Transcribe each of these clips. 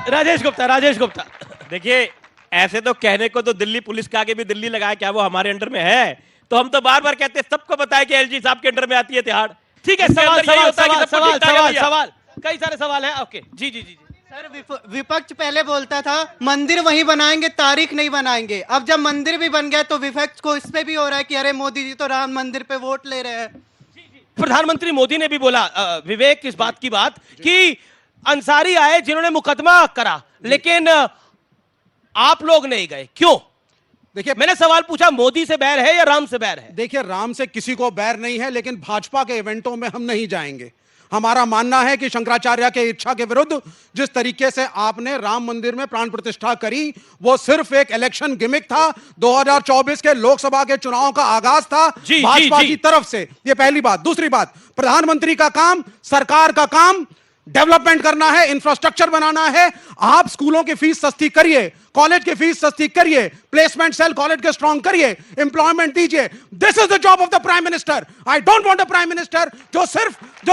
राजेश गुप्ता। देखिए, ऐसे तो कहने को तो दिल्ली पुलिस के आगे भी दिल्ली लगाया, क्या वो हमारे अंडर में है? तो हम तो बार बार कहते हैं, सबको बताया कि एलजी साहब के अंडर में आती है तिहाड़। ठीक है, सवाल कई सारे सवाल हैं। ओके, जी जी जी जी सर, विपक्ष पहले बोलता था मंदिर वहीं बनाएंगे, तारीख नहीं बनाएंगे। अब जब मंदिर भी बन गया तो विपक्ष को इस पे भी हो रहा है कि अरे मोदी जी तो राम मंदिर पे वोट ले रहे हैं। प्रधानमंत्री मोदी ने भी बोला, विवेक, इस बात की बात कि अंसारी आए जिन्होंने मुकदमा करा, लेकिन आप लोग नहीं गए, क्यों? देखिए, मैंने सवाल पूछा, मोदी से बैर है या राम से बैर है? देखिए, राम से किसी को बैर नहीं है, लेकिन भाजपा के इवेंटों में हम नहीं जाएंगे। हमारा मानना है कि शंकराचार्य के इच्छा के विरुद्ध जिस तरीके से आपने राम मंदिर में प्राण प्रतिष्ठा करी, वो सिर्फ एक इलेक्शन गिमिक था। 2024 के लोकसभा के चुनाव का आगाज था भाजपा की तरफ से। ये पहली बात। दूसरी बात, प्रधानमंत्री का काम, सरकार का काम डेवलपमेंट करना है, इंफ्रास्ट्रक्चर बनाना है। आप स्कूलों की फीस सस्ती करिए, कॉलेज की फीस सस्ती करिए, प्लेसमेंट सेल कॉलेज के स्ट्रांग करिए, एम्प्लॉयमेंट दीजिए। This is the job of the prime minister. I don't want a prime minister जो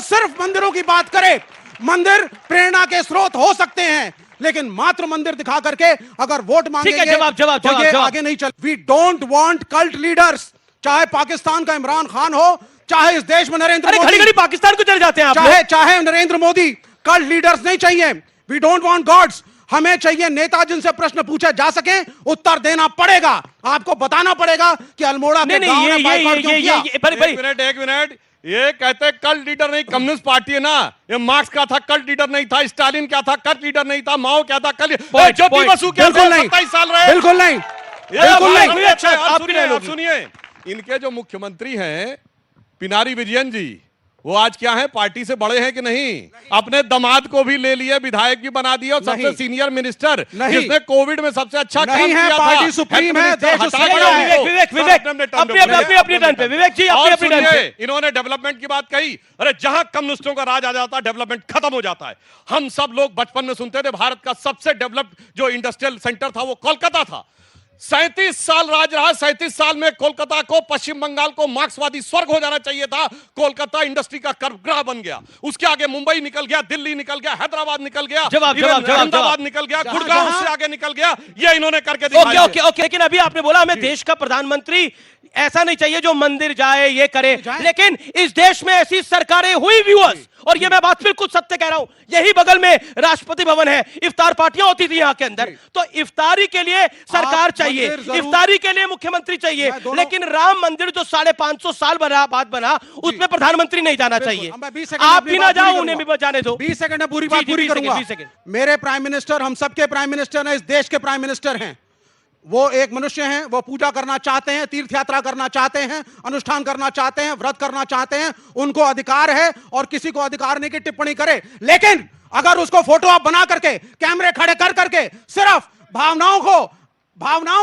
सिर्फ मंदिरों की बात करे। मंदिर प्रेरणा के स्रोत हो सकते हैं, लेकिन मात्र मंदिर दिखा करके अगर वोट मांगेंगे तो ये आगे नहीं चल। We don't want cult leaders, चाहे पाकिस्तान का इमरान खान हो, चाहे इस देश में नरेंद्र मोदी। घड़ी पाकिस्तान को चले जाते हैं आप। चाहे नरेंद्र मोदी। कल्ट लीडर्स नहीं चाहिए। We don't want gods. हमें चाहिए नेता जिनसे प्रश्न पूछे जा सके, उत्तर देना पड़ेगा। आपको बताना पड़ेगा कि अल्मोड़ा के गांव में बाइकआउट क्यों किया। एक मिनट, ये कहते कल्ट लीडर नहीं, कम्युनिस्ट पार्टी है ना। ये मार्क्स क्या था? कल्ट लीडर नहीं था। स्टालिन क्या था? कल्ट लीडर नहीं था। माओ क्या था? ज्योति बसु क्या था? 27 साल रहे। बिल्कुल नहीं, बिल्कुल नहीं। आप सुनिए, इनके जो मुख्यमंत्री हैं पिनारी विजयन जी, वो आज क्या है, पार्टी से बड़े हैं कि नहीं? अपने दामाद को भी ले लिए, विधायक भी बना दिया, और सबसे सीनियर मिनिस्टर जिसने कोविड में सबसे अच्छा काम किया था। पार्टी सुप्रीम है, देश विवेक, इन्होंने डेवलपमेंट की बात कही। अरे जहां कम्युनिस्टों का राज आ जाता है, डेवलपमेंट खत्म हो जाता है। हम सब लोग बचपन में सुनते थे भारत का सबसे डेवलप्ड जो इंडस्ट्रियल सेंटर था वो कोलकाता था। 37 साल राज रहा। 37 साल में कोलकाता को, पश्चिम बंगाल को मार्क्सवादी स्वर्ग हो जाना चाहिए था। कोलकाता इंडस्ट्री का गर्भगृह बन गया। उसके आगे मुंबई निकल गया, दिल्ली निकल गया, हैदराबाद निकल गया, अहमदाबाद निकल गया, गुड़गांव से आगे निकल गया। ये इन्होंने करके दिखाया। ओके, लेकिन अभी आपने बोला हमें देश का प्रधानमंत्री ऐसा नहीं चाहिए जो मंदिर जाए, ये करे, लेकिन इस देश में ऐसी सरकारें हुई व्यूअर्स, और ये मैं बात बिल्कुल सत्य कह रहा हूं। यही बगल में राष्ट्रपति भवन है, इफ्तार पार्टियां होती थी यहां के अंदर। तो इफ्तारी के लिए सरकार चाहिए, इफ्तारी के लिए मुख्यमंत्री चाहिए, लेकिन राम मंदिर जो 550 साल बाद बना, उसमें प्रधानमंत्री नहीं जाना चाहिए। आप भी ना जाओ, उन्हें भी जाने दो। 20 सेकंड में पूरी बात पूरी करूंगा। मेरे प्राइम मिनिस्टर हम सबके प्राइम मिनिस्टर हैं, इस देश के प्राइम मिनिस्टर हैं। वो एक मनुष्य हैं, वो पूजा करना चाहते हैं, तीर्थ यात्रा करना चाहते हैं, अनुष्ठान करना चाहते हैं, व्रत करना चाहते हैं। उनको अधिकार है और किसी को अधिकार नहीं की टिप्पणी करे। लेकिन अगर उसको फोटो आप बना करके, कैमरे खड़े कर करके, सिर्फ भावनाओं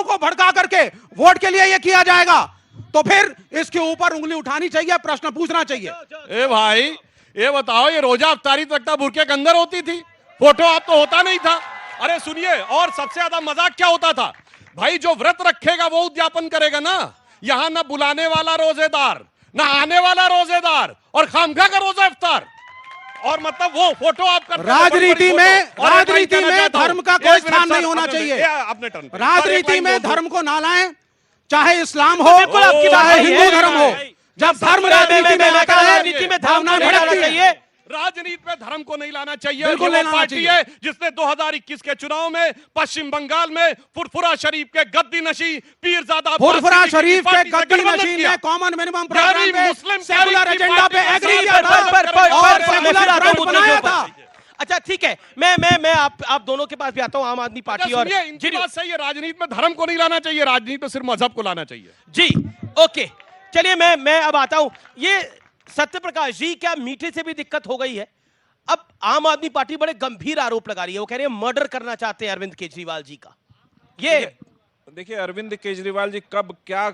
को भड़का करके वोट के लिए यह किया जाएगा, तो फिर इसके ऊपर उंगली उठानी चाहिए, प्रश्न पूछना चाहिए। ए भाई, ये बताओ, ये रोजा अफ्तारी तक बुरके के अंदर होती थी, फोटो आप तो होता नहीं था। अरे सुनिए, और सबसे ज्यादा मजाक क्या होता था भाई, जो व्रत रखेगा वो उद्यापन करेगा ना। यहां ना बुलाने वाला रोजेदार, ना आने वाला रोजेदार, और खामखा का रोजा इफ्तार। और मतलब वो फोटो आप करते हैं। राजनीति में धर्म का कोई स्थान नहीं होना चाहिए। राजनीति में धर्म को ना लाएं, चाहे इस्लाम हो, चाहे हिंदू धर्म हो। जब धर्म राजनीति में आता है, राजनीति में भावना भड़कना चाहिए। राजनीति में धर्म को नहीं लाना चाहिए। बिल्कुल नहीं पार्टी है जिसने 2021 के चुनाव में पश्चिम बंगाल में फुरफुरा शरीफ के गद्दी नशी पीरजादा फुरफुरा शरीफ के गद्दी नशी ने कॉमन मिनिमम प्रोग्राम पे सेकुलर एजेंडा पे एग्री किया था और सेकुलर बनाया था। अच्छा ठीक है, मैं आप दोनों के पास भी आता हूं, आम आदमी पार्टी और इनकी बात सही है। राजनीति में धर्म को नहीं लाना चाहिए, राजनीति में सिर्फ मजहब को लाना चाहिए। जी ओके, चलिए मैं अब आता हूं। ये सत्य प्रकाश जी, क्या मीठे से भी दिक्कत हो गई है? अब आम आदमी पार्टी बड़े गंभीर आरोप लगा रही है, वो कह रही है मर्डर करना चाहते हैं अरविंद केजरीवाल जी का। ये देखिए, अरविंद केजरीवाल जी कब क्या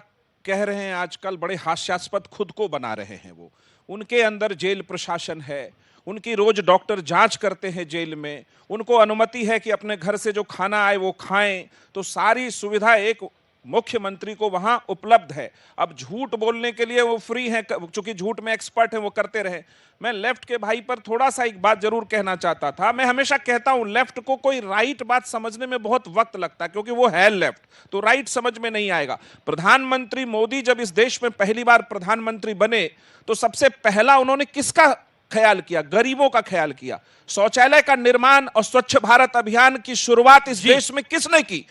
कह रहे हैं, आजकल बड़े हास्यास्पद खुद को बना रहे हैं। वो, उनके अंदर जेल प्रशासन है, उनकी रोज डॉक्टर जांच करते हैं जेल में, उनको अनुमति है कि अपने घर से जो खाना आए वो खाएं, तो सारी सुविधा एक मुख्यमंत्री को वहां उपलब्ध है। अब झूठ बोलने के लिए वो फ्री हैं, चूंकि झूठ में एक्सपर्ट हैं, वो करते रहे। मैं लेफ्ट के भाई पर थोड़ा सा एक बात जरूर कहना चाहता था। मैं हमेशा कहता हूं लेफ्ट को कोई राइट बात समझने में बहुत वक्त लगता है, क्योंकि वो है लेफ्ट, तो राइट समझ में नहीं आएगा। प्रधानमंत्री मोदी जब इस देश में पहली बार प्रधानमंत्री बने तो सबसे पहला उन्होंने किसका ख्याल किया? गरीबों का ख्याल किया। शौचालय का निर्माण और स्वच्छ भारत अभियान की शुरुआत इस देश में किसने की?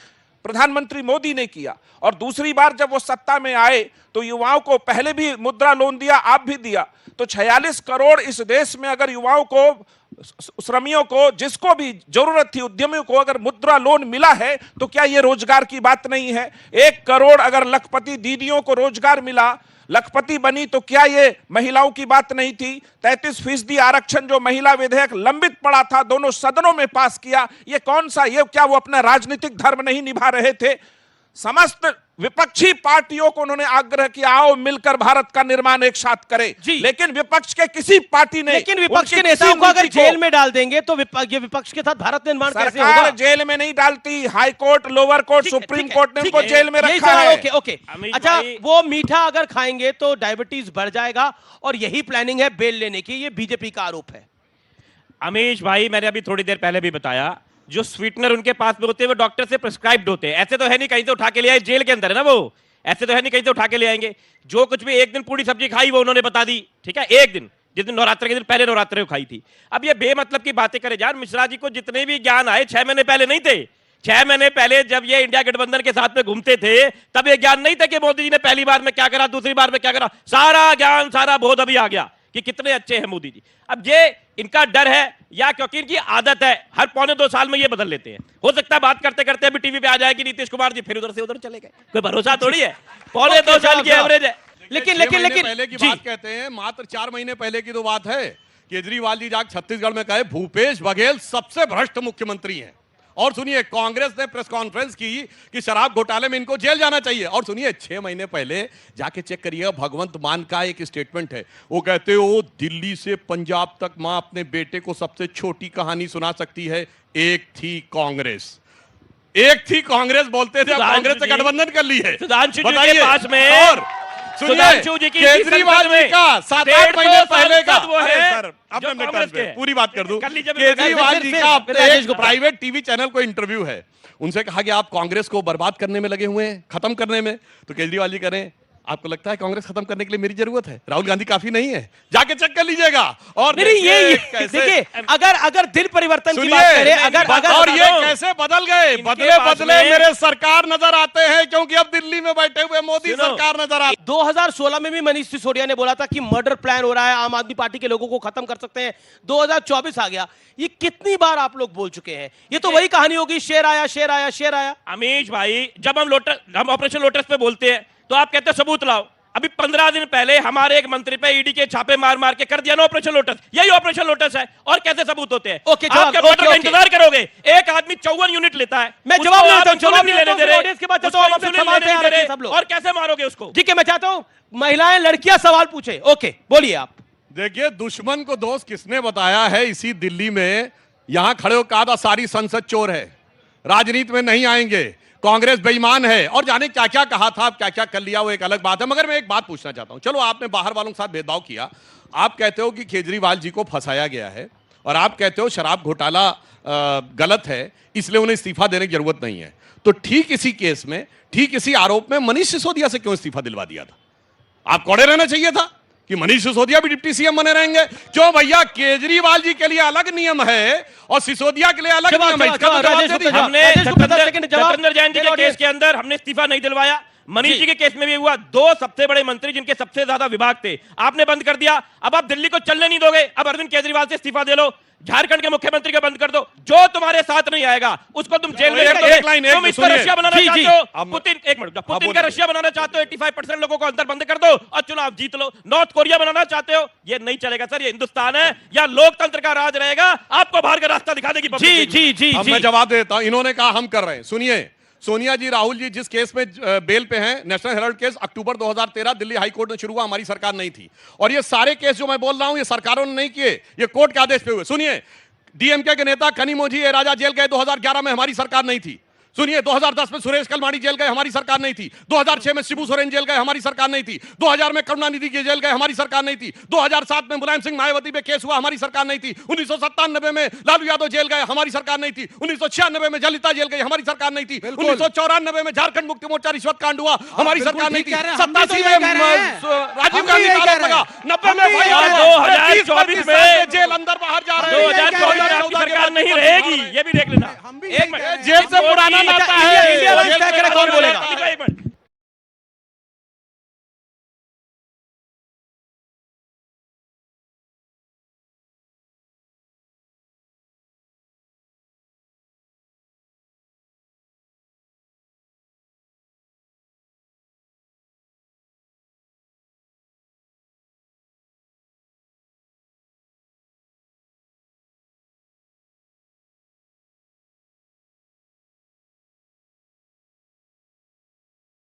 प्रधानमंत्री मोदी ने किया। और दूसरी बार जब वो सत्ता में आए तो युवाओं को पहले भी मुद्रा लोन दिया, आप भी दिया। तो 46 करोड़ इस देश में अगर युवाओं को, श्रमियों को, जिसको भी जरूरत थी, उद्यमियों को अगर मुद्रा लोन मिला है तो क्या ये रोजगार की बात नहीं है? 1 करोड़ अगर लखपति दीदियों को रोजगार मिला, लखपति बनी, तो क्या ये महिलाओं की बात नहीं थी? 33% आरक्षण जो महिला विधेयक लंबित पड़ा था, दोनों सदनों में पास किया। ये कौन सा, ये क्या वो अपना राजनीतिक धर्म नहीं निभा रहे थे? समस्त विपक्षी पार्टियों को उन्होंने आग्रह किया, आओ मिलकर भारत का निर्माण एक साथ करें। लेकिन विपक्ष के किसी पार्टी ने, लेकिन विपक्ष के नेताओं को अगर जेल में डाल देंगे तो ये विपक्ष के साथ भारत निर्माण कैसे होगा? सरकार जेल में नहीं डालती, high court, lower court, supreme court ने उनको जेल में रखा है। ओके ओके, अच्छा, वो मीठा अगर खाएंगे तो डायबिटीज बढ़ जाएगा और यही प्लानिंग है बेल लेने की, ये बीजेपी का आरोप है। अमीश भाई, मैंने अभी थोड़ी देर पहले भी बताया, जो स्वीटनर उनके पास में होते हैं वो डॉक्टर से प्रिस्क्राइब्ड होते हैं। ऐसे तो है नहीं कहीं से उठा के ले आए, जेल के अंदर है ना वो, ऐसे तो है नहीं कहीं से उठा के ले आएंगे। जो कुछ भी एक दिन पूरी सब्जी खाई वो उन्होंने बता दी, ठीक है, एक दिन, जिस दिन नवरात्र के दिन पहले नवरात्र को खाई थी। अब ये बेमतलब की बातें करे जान। मिश्रा जी को जितने भी ज्ञान आए 6 महीने पहले नहीं थे। 6 महीने पहले जब ये इंडिया गठबंधन के साथ में घूमते थे तब ये ज्ञान नहीं था कि मोदी जी ने पहली बार में क्या करा, दूसरी बार में क्या करा। सारा ज्ञान, सारा बोध अभी आ गया कि कितने अच्छे हैं मोदी जी। अब ये इनका डर है या क्योंकि इनकी आदत है, हर पौने 2 साल में ये बदल लेते हैं। हो सकता है बात करते करते अभी टीवी पे आ जाए कि नीतीश कुमार जी, फिर उधर से उधर चले गए। कोई भरोसा थोड़ी है, पौने 2 साल की एवरेज है। लेकिन पहले की बात कहते हैं, मात्र 4 महीने पहले की तो बात है। केजरीवाल जी जाकर छत्तीसगढ़ में कहे भूपेश बघेल सबसे भ्रष्ट मुख्यमंत्री हैं। और सुनिए, कांग्रेस ने प्रेस कॉन्फ्रेंस की कि शराब घोटाले में इनको जेल जाना चाहिए। और सुनिए, 6 महीने पहले जाके चेक करिए, भगवंत मान का एक स्टेटमेंट है। वो कहते हो दिल्ली से पंजाब तक मां अपने बेटे को सबसे छोटी कहानी सुना सकती है, एक थी कांग्रेस। एक थी कांग्रेस बोलते थे, अब कांग्रेस से गठबंधन कर ली है। सुधांशु जी के पास में और सुधांशु जी की केजरीवाल जी का 7-8 महीने पहले का वो है सर, अब मैं कांग्रेस के पूरी बात कर दूं। कर लीजिए, केजरीवाल जी फिर का राजेश एक गुप्ता। प्राइवेट टीवी चैनल को इंटरव्यू है, उनसे कहा कि आप कांग्रेस को बर्बाद करने में लगे हुए हैं, खत्म करने में। तो केजरीवाल जी कह रहे हैं, आपको लगता है कांग्रेस खत्म करने के लिए मेरी जरूरत है? राहुल गांधी काफी नहीं है? जाके चेक कर लीजिएगा। और ये देखिए, अगर दिल परिवर्तन की बात करें, अगर और ये कैसे बदल गए, बदले बदले मेरे सरकार नजर आते हैं, क्योंकि अब दिल्ली में बैठे हुए मोदी सरकार नजर आती है। 2016 में भी मनीष सिसोदिया ने बोला था कि मर्डर प्लान हो रहा है, आम आदमी पार्टी के लोगों को खत्म कर सकते हैं। 2024 आ गया, ये कितनी बार आप लोग बोल चुके हैं? ये तो वही कहानी होगी, शेर आया शेर आया शेर आया। अमीश भाई, जब हम ऑपरेशन लोटस पे बोलते हैं तो आप कहते हैं सबूत लाओ। अभी 15 दिन पहले हमारे एक मंत्री पे ईडी के छापे मार मार के कर दिया ना ऑपरेशन लोटस। यही ऑपरेशन लोटस है। और कैसे सबूत होते हैं? ओके, जवाब, आप क्या मर्डर का ओके। इंतजार करोगे? एक आदमी 54 यूनिट लेता है, मैं उसको जवाब नहीं आप देता हूं, जवाब इंसुलिन नहीं लेने देता हूं, दे रहे, ऑडियंस के पास उसको चलता हूं, इंसुलिन सवाल लेने तैयार दे रहे, रखें सब लोग। और कैसे मारोगे उसको? ठीक है, मैं चाहता हूं महिलाएं, लड़कियां सवाल पूछे। ओके, बोलिए आप। देखिए, दुश्मन को दोस्त किसने बताया है? इसी दिल्ली में यहां खड़े हो कहा था सारी संसद चोर है, राजनीति में नहीं आएंगे, कांग्रेस बेईमान है, और जाने क्या क्या कहा था, क्या क्या कर लिया, वो एक अलग बात है। मगर मैं एक बात पूछना चाहता हूं। चलो, आपने बाहर वालों के साथ भेदभाव किया, आप कहते हो कि केजरीवाल जी को फंसाया गया है, और आप कहते हो शराब घोटाला गलत है, इसलिए उन्हें इस्तीफा देने की जरूरत नहीं है। तो ठीक इसी केस में, ठीक इसी आरोप में मनीष सिसोदिया से क्यों इस्तीफा दिलवा दिया था? आप कौड़े रहना चाहिए था कि मनीष सिसोदिया भी डिप्टी सीएम बने रहेंगे। क्यों भैया? केजरीवाल जी के लिए अलग नियम है और सिसोदिया के लिए अलग नियम है। इसका तो जवाब दे दीजिए। हमने सत्येंद्र जैन जी के केस के अंदर हमने इस्तीफा नहीं दिलवाया। मनीष जी के केस में भी हुआ। 2 सबसे बड़े मंत्री जिनके सबसे ज्यादा विभाग थे, आपने बंद कर दिया। अब आप दिल्ली को चलने नहीं दोगे। अब अरविंद केजरीवाल से इस्तीफा दे लो, झारखंड के मुख्यमंत्री को बंद कर दो। जो तुम्हारे साथ नहीं आएगा उसको तुम जेल में कर दो। तुम इसका रशिया बनाना चाहते हो, पुतिन, एक मिनट, पुतिन का रशिया बनाना चाहते हो, 85% लोगों को अंदर बंद कर दो और चुनाव जीत लो। नॉर्थ कोरिया बनाना चाहते हो, ये नहीं चलेगा सर। ये हिंदुस्तान है, या लोकतंत्र का राज रहेगा, आपको बाहर का रास्ता दिखा देगी। जी, मैं जवाब देता हूं। इन्होंने कहा हम कर रहे हैं। सुनिए, सोनिया जी, राहुल जी जिस केस में बेल पे हैं, नेशनल हेराल्ड केस, अक्टूबर 2013 दिल्ली हाई कोर्ट में शुरू हुआ, हमारी सरकार नहीं थी। और ये सारे केस जो मैं बोल रहा हूं, ये सरकारों ने नहीं किए, ये कोर्ट के आदेश पे हुए। सुनिए, डीएमके के नेता कनिमोझी राजा जेल गए 2011 में, हमारी सरकार नहीं थी। सुनिए, 2010 में सुरेश कलमाड़ी जेल गए, हमारी सरकार नहीं थी। 2006 में शिबू सोरेन जेल गए, हमारी सरकार नहीं थी। 2000 में करुणानिधि के जेल गए, हमारी सरकार नहीं थी। 2007 में मुलायम सिंह मायावती पे केस हुआ, हमारी सरकार नहीं थी। 1997 में लालू यादव जेल गए, हमारी सरकार नहीं थी। 1996 में जलिता जेल गई, हमारी सरकार नहीं थी। 1994 में झारखंड मुक्ति मोर्चा रिश्वत कांड हुआ, हमारी सरकार नहीं थी। 87 में राजीव गांधी का आरोप लगा, 90 में 2024 में जेल अंदर बाहर जा रहे हैं। 2024 में आपकी सरकार नहीं रहेगी, ये भी देख लेना। हम भी एक यही कह रहे हैं। जेल से पुराना नाता है।